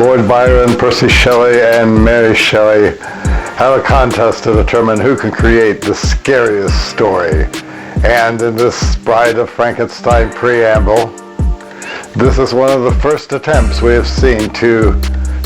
Lord Byron, Percy Shelley, and Mary Shelley have a contest to determine who can create the scariest story. And in this Bride of Frankenstein preamble, this is one of the first attempts we have seen to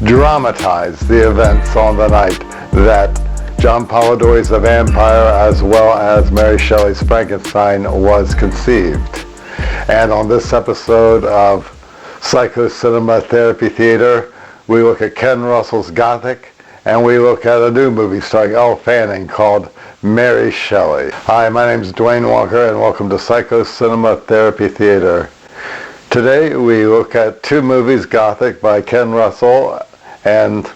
dramatize the events on the night that John Polidori's The Vampyr as well as Mary Shelley's Frankenstein was conceived. And on this episode of Psycho Cinema Therapy Theater, we look at Ken Russell's Gothic, and we look at a new movie starring Elle Fanning called Mary Shelley. Hi, my name is Dwayne Walker, and welcome to Psycho Cinema Therapy Theater. Today we look at two movies, Gothic by Ken Russell and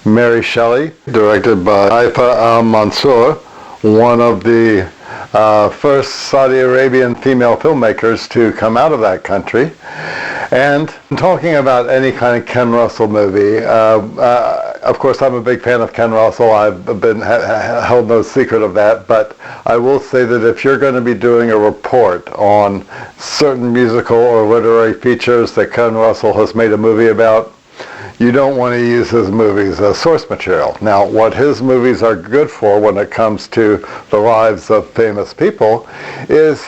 Mary Shelley, directed by Haifaa al-Mansour, one of the first Saudi Arabian female filmmakers to come out of that country. And talking about any kind of Ken Russell movie, of course I'm a big fan of Ken Russell. I've been held no secret of that, but I will say that if you're going to be doing a report on certain musical or literary features that Ken Russell has made a movie about, you don't want to use his movies as source material. Now, what his movies are good for when it comes to the lives of famous people is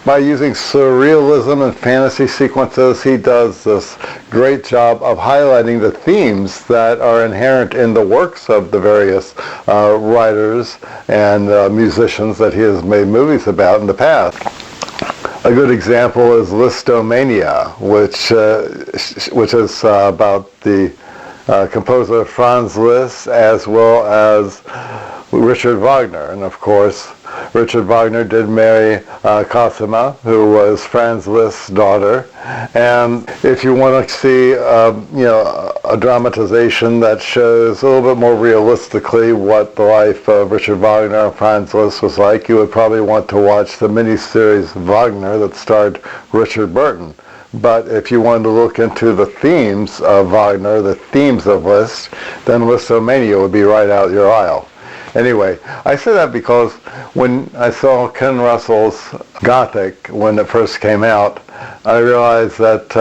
by using surrealism and fantasy sequences, he does this great job of highlighting the themes that are inherent in the works of the various writers and musicians that he has made movies about in the past. A good example is Listomania, which is about the composer Franz Liszt as well as Richard Wagner. And of course, Richard Wagner did marry Cosima, who was Franz Liszt's daughter. And if you want to see, a dramatization that shows a little bit more realistically what the life of Richard Wagner and Franz Liszt was like, you would probably want to watch the miniseries Wagner that starred Richard Burton. But if you wanted to look into the themes of Wagner, the themes of Liszt, then Listomania would be right out your aisle. Anyway, I say that because when I saw Ken Russell's Gothic when it first came out, I realized that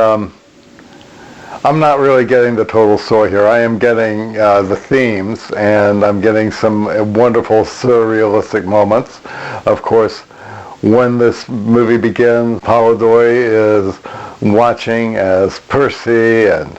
I'm not really getting the total story here. I am getting the themes, and I'm getting some wonderful surrealistic moments. Of course, when this movie begins, Polidori is watching as Percy and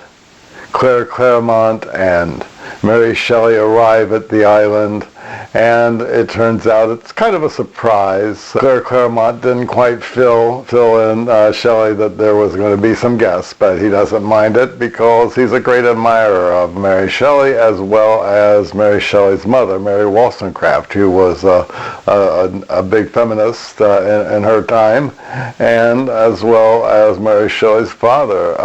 Claire Clairmont and Mary Shelley arrive at the island, and it turns out it's kind of a surprise. Claire Clairmont didn't quite fill in Shelley that there was going to be some guests, but he doesn't mind it because he's a great admirer of Mary Shelley as well as Mary Shelley's mother, Mary Wollstonecraft, who was a big feminist in her time, and as well as Mary Shelley's father,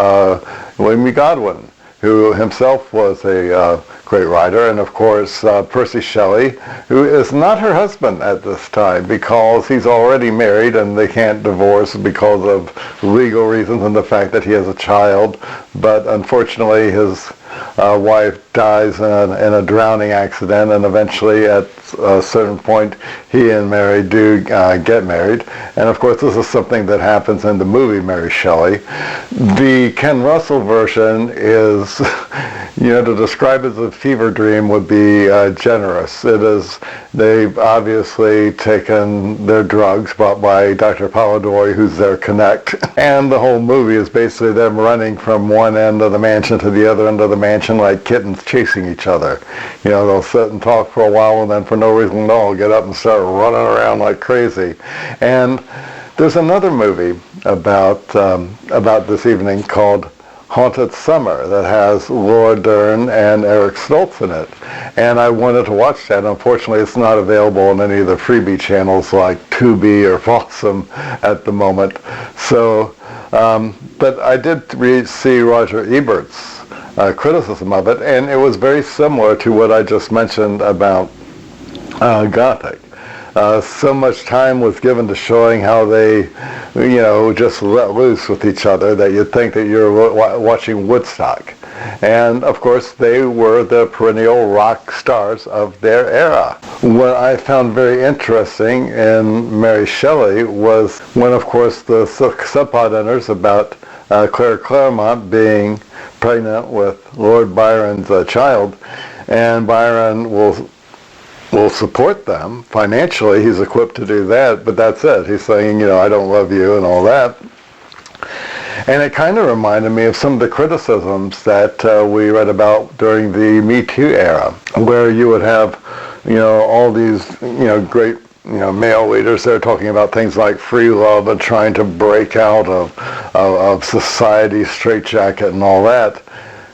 William Godwin, who himself was a great writer, and of course Percy Shelley, who is not her husband at this time because he's already married and they can't divorce because of legal reasons and the fact that he has a child. But unfortunately his wife dies in a drowning accident, and eventually at a certain point he and Mary do get married. And of course this is something that happens in the movie Mary Shelley. The Ken Russell version is, to describe it as a fever dream would be generous. They've obviously taken their drugs brought by Dr. Polidori, who's their connect, and the whole movie is basically them running from one end of the mansion to the other end of the mansion like kittens chasing each other. They'll sit and talk for a while, and then for no reason at all get up and start running around like crazy. And there's another movie about this evening called Haunted Summer that has Laura Dern and Eric Stoltz in it. And I wanted to watch that. Unfortunately, it's not available on any of the freebie channels like Tubi or Foxum at the moment. So, but I did see Roger Ebert's criticism of it, and it was very similar to what I just mentioned about Gothic. So much time was given to showing how they, just let loose with each other that you'd think that you're watching Woodstock. And of course, they were the perennial rock stars of their era. What I found very interesting in Mary Shelley was when, of course, the subplot enters about Claire Clairmont being pregnant with Lord Byron's child, and Byron will support them financially. He's equipped to do that, but that's it. He's saying, I don't love you and all that. And it kind of reminded me of some of the criticisms that we read about during the Me Too era, where you would have, all these, great, male leaders that are talking about things like free love and trying to break out of society's straitjacket and all that.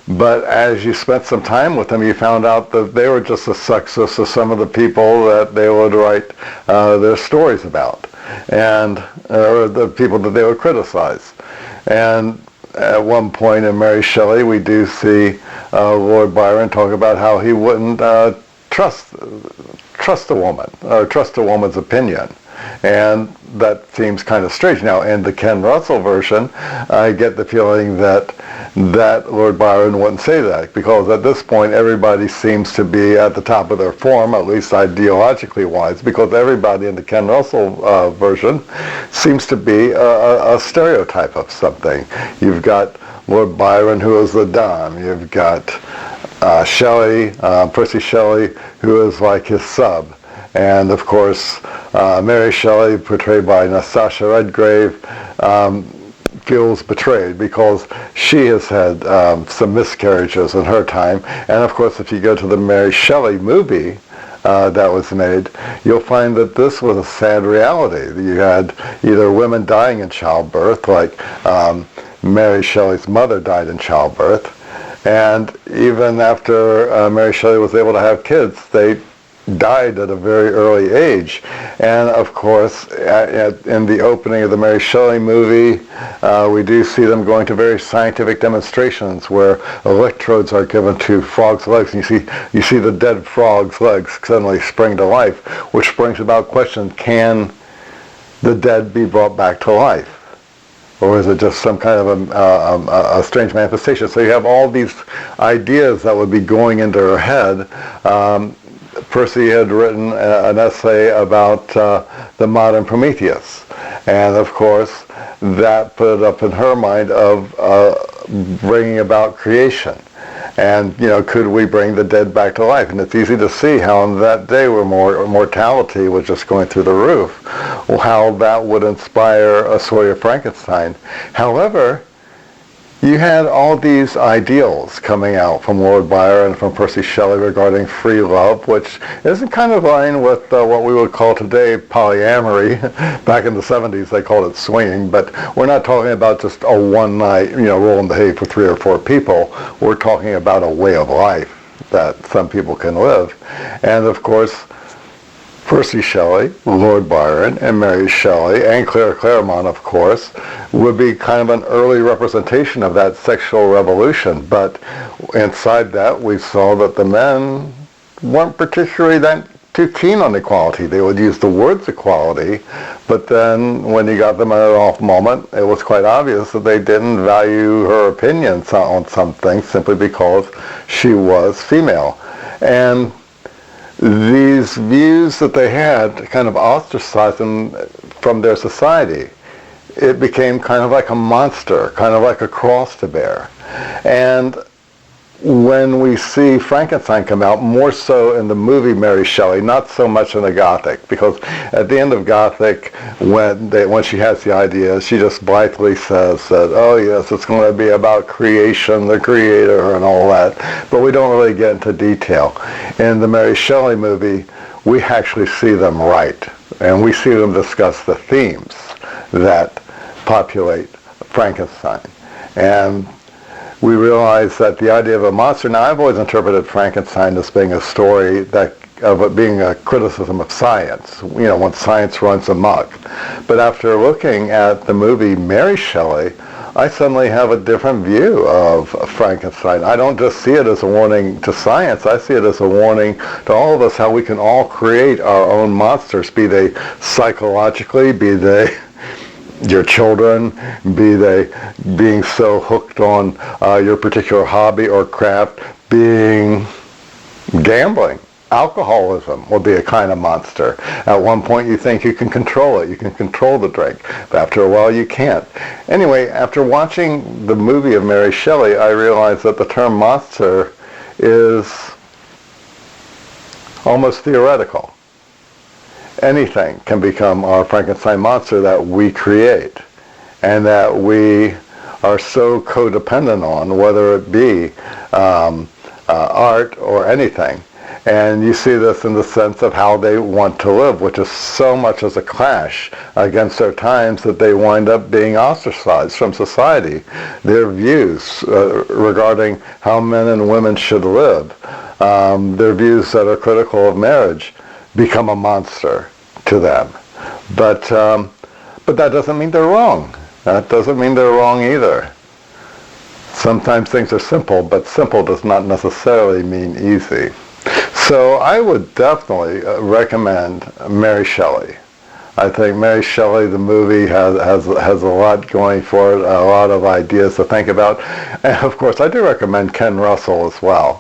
But as you spent some time with them, you found out that they were just as sexist as some of the people that they would write their stories about, and or the people that they would criticize. And at one point in Mary Shelley, we do see Lord Byron talk about how he wouldn't trust a woman, or trust a woman's opinion. And that seems kind of strange. Now, in the Ken Russell version, I get the feeling that Lord Byron wouldn't say that, because at this point everybody seems to be at the top of their form, at least ideologically wise, because everybody in the Ken Russell version seems to be a stereotype of something. You've got Lord Byron, who is the Don. You've got Shelley, Percy Shelley, who is like his sub. And of course, Mary Shelley, portrayed by Nastasia Redgrave, feels betrayed because she has had some miscarriages in her time. And of course, if you go to the Mary Shelley movie that was made, you'll find that this was a sad reality. You had either women dying in childbirth, like Mary Shelley's mother died in childbirth, and even after Mary Shelley was able to have kids, they died at a very early age. And of course, in the opening of the Mary Shelley movie, we do see them going to very scientific demonstrations where electrodes are given to frogs' legs, and you see the dead frog's legs suddenly spring to life, which brings about questions: can the dead be brought back to life? Or is it just some kind of a strange manifestation? So you have all these ideas that would be going into her head. Percy had written an essay about the modern Prometheus, and of course that put it up in her mind of bringing about creation. And could we bring the dead back to life? And it's easy to see how in that day where mortality was just going through the roof, how that would inspire a story of Frankenstein. However, you had all these ideals coming out from Lord Byron and from Percy Shelley regarding free love, which isn't kind of in line with what we would call today polyamory. Back in the 70s they called it swinging, but we're not talking about just a one night, roll and behave for 3 or 4 people. We're talking about a way of life that some people can live. And of course, Percy Shelley, Lord Byron, and Mary Shelley, and Claire Clairmont, of course, would be kind of an early representation of that sexual revolution. But inside that, we saw that the men weren't particularly that too keen on equality. They would use the words equality, but then when you got them at an off moment, it was quite obvious that they didn't value her opinions on some things simply because she was female. And these views that they had kind of ostracized them from their society. It became kind of like a monster, kind of like a cross to bear. And when we see Frankenstein come out, more so in the movie Mary Shelley, not so much in the Gothic, because at the end of Gothic, when she has the idea, she just blithely says that, oh yes, it's going to be about creation, the creator, and all that, but we don't really get into detail. In the Mary Shelley movie, we actually see them write, and we see them discuss the themes that populate Frankenstein. And we realize that the idea of a monster, now I've always interpreted Frankenstein as being a story of it being a criticism of science, when science runs amok. But after looking at the movie Mary Shelley, I suddenly have a different view of Frankenstein. I don't just see it as a warning to science, I see it as a warning to all of us how we can all create our own monsters, be they psychologically, be they your children, be they being so hooked on your particular hobby or craft, being gambling. Alcoholism will be a kind of monster. At one point you think you can control it, you can control the drink, but after a while you can't. Anyway, after watching the movie of Mary Shelley, I realized that the term monster is almost theoretical. Anything can become our Frankenstein monster that we create and that we are so codependent on, whether it be art or anything. And you see this in the sense of how they want to live, which is so much as a clash against their times that they wind up being ostracized from society. Their views regarding how men and women should live, their views that are critical of marriage, become a monster to them. But that doesn't mean they're wrong. That doesn't mean they're wrong either. Sometimes things are simple, but simple does not necessarily mean easy. So I would definitely recommend Mary Shelley. I think Mary Shelley, the movie, has a lot going for it, a lot of ideas to think about. And of course, I do recommend Ken Russell as well.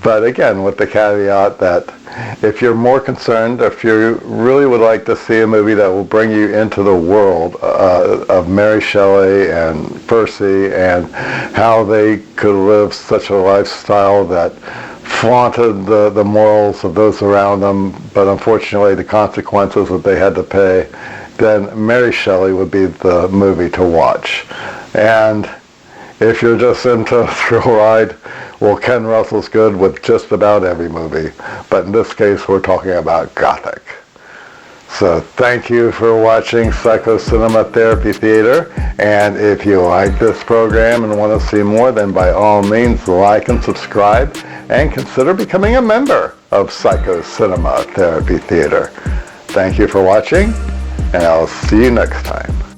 But again, with the caveat that if you're more concerned, if you really would like to see a movie that will bring you into the world of Mary Shelley and Percy and how they could live such a lifestyle that flaunted the morals of those around them, but unfortunately the consequences that they had to pay, then Mary Shelley would be the movie to watch. And if you're just into a thrill ride, well, Ken Russell's good with just about every movie. But in this case, we're talking about Gothic. So thank you for watching Psycho Cinema Therapy Theater. And if you like this program and want to see more, then by all means like and subscribe and consider becoming a member of Psycho Cinema Therapy Theater. Thank you for watching, and I'll see you next time.